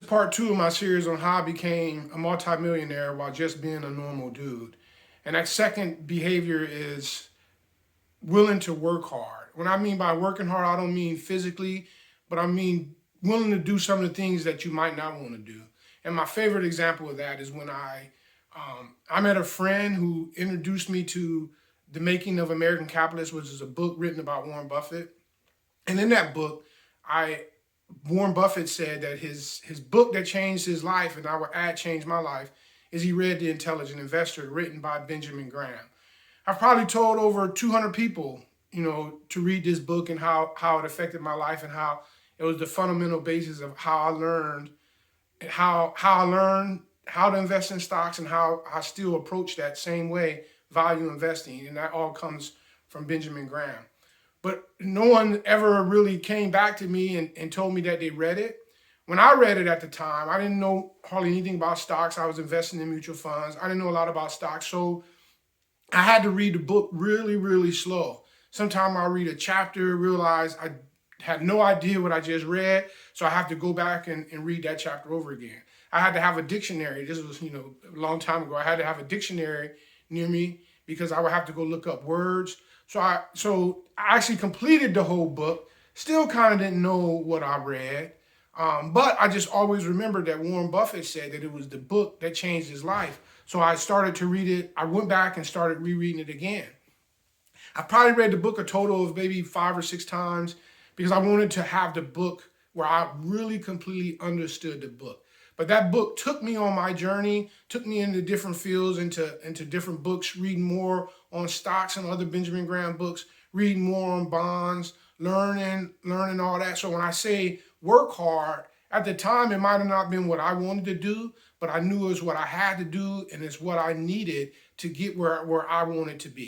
Part two of my series on how I became a multi-millionaire while just being a normal dude. And that second behavior is willing to work hard. When I mean by working hard, I don't mean physically, but I mean willing to do some of the things that you might not want to do. And my favorite example of that is when I met a friend who introduced me to The Making of American Capitalists, which is a book written about Warren Buffett. And in that book, I Warren Buffett said that his book that changed his life, and I would add changed my life, is he read The Intelligent Investor, written by Benjamin Graham. I've probably told over 200 people, to read this book and how it affected my life and how it was the fundamental basis of how I learned how to invest in stocks and how I still approach that same way, value investing. And that all comes from Benjamin Graham. But no one ever really came back to me and told me that they read it. When I read it at the time, I didn't know hardly anything about stocks. I was investing in mutual funds. I didn't know a lot about stocks. So I had to read the book really, really slow. Sometimes I'll read a chapter, realize I had no idea what I just read. So I have to go back and read that chapter over again. I had to have a dictionary. This was, a long time ago. I had to have a dictionary near me because I would have to go look up words. So I actually completed the whole book. Still kind of didn't know what I read. But I just always remembered that Warren Buffett said that it was the book that changed his life. So I started to read it. I went back and started rereading it again. I probably read the book a total of maybe 5 or 6 times because I wanted to have the book where I really completely understood the book. But that book took me on my journey, took me into different fields, into different books, reading more on stocks and other Benjamin Graham books, reading more on bonds, learning all that. So when I say work hard, at the time it might have not been what I wanted to do, but I knew it was what I had to do and it's what I needed to get where I wanted to be.